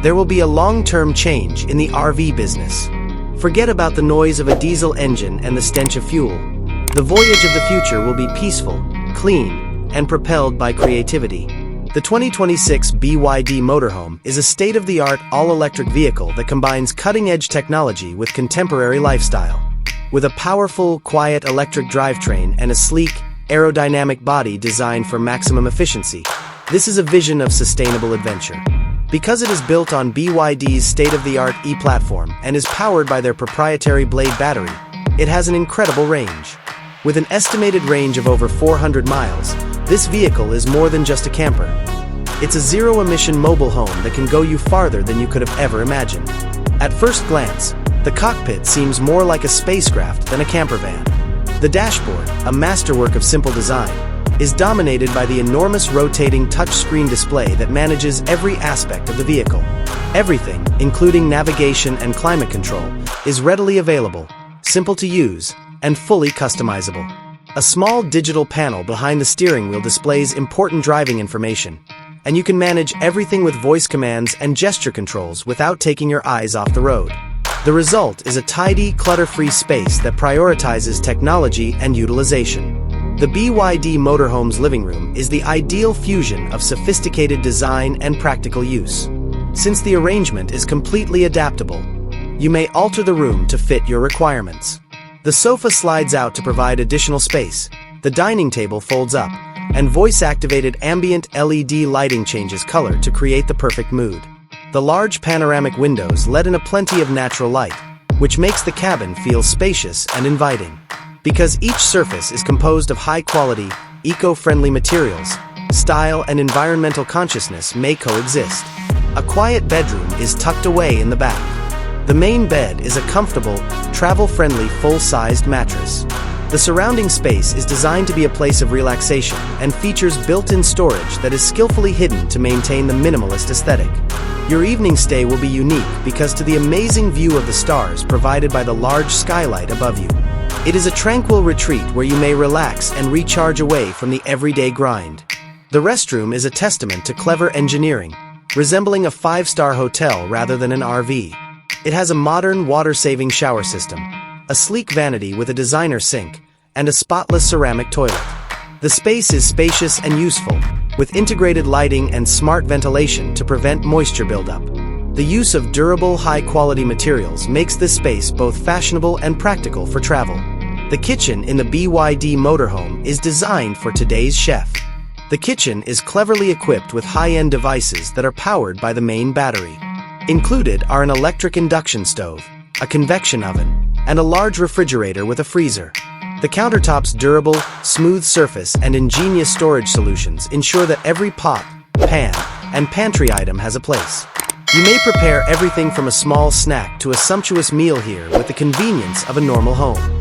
there will be a long-term change in the RV business. Forget about the noise of a diesel engine and the stench of fuel. The voyage of the future will be peaceful, clean, and propelled by creativity. The 2026 BYD Motorhome is a state-of-the-art all-electric vehicle that combines cutting-edge technology with contemporary lifestyle. With a powerful, quiet electric drivetrain and a sleek, aerodynamic body designed for maximum efficiency, this is a vision of sustainable adventure. Because it is built on BYD's state-of-the-art e-platform and is powered by their proprietary Blade battery, it has an incredible range. With an estimated range of over 400 miles, this vehicle is more than just a camper. It's a zero-emission mobile home that can go you farther than you could have ever imagined. At first glance, the cockpit seems more like a spacecraft than a campervan. The dashboard, a masterwork of simple design, is dominated by the enormous rotating touchscreen display that manages every aspect of the vehicle. Everything, including navigation and climate control, is readily available, simple to use, and fully customizable. A small digital panel behind the steering wheel displays important driving information, and you can manage everything with voice commands and gesture controls without taking your eyes off the road. The result is a tidy, clutter-free space that prioritizes technology and utilization. The BYD Motorhome's living room is the ideal fusion of sophisticated design and practical use. Since the arrangement is completely adaptable, you may alter the room to fit your requirements. The sofa slides out to provide additional space, the dining table folds up, and voice-activated ambient LED lighting changes color to create the perfect mood. The large panoramic windows let in a plenty of natural light, which makes the cabin feel spacious and inviting. Because each surface is composed of high-quality, eco-friendly materials, style and environmental consciousness may coexist. A quiet bedroom is tucked away in the back. The main bed is a comfortable, travel-friendly full-sized mattress. The surrounding space is designed to be a place of relaxation and features built-in storage that is skillfully hidden to maintain the minimalist aesthetic. Your evening stay will be unique because to the amazing view of the stars provided by the large skylight above you. It is a tranquil retreat where you may relax and recharge away from the everyday grind. The restroom is a testament to clever engineering, resembling a five-star hotel rather than an RV. It has a modern water-saving shower system, a sleek vanity with a designer sink, and a spotless ceramic toilet. The space is spacious and useful, with integrated lighting and smart ventilation to prevent moisture buildup. The use of durable, high-quality materials makes this space both fashionable and practical for travel. The kitchen in the BYD Motorhome is designed for today's chef. The kitchen is cleverly equipped with high-end devices that are powered by the main battery. Included are an electric induction stove, a convection oven, and a large refrigerator with a freezer. The countertop's durable, smooth surface and ingenious storage solutions ensure that every pot, pan, and pantry item has a place. You may prepare everything from a small snack to a sumptuous meal here with the convenience of a normal home.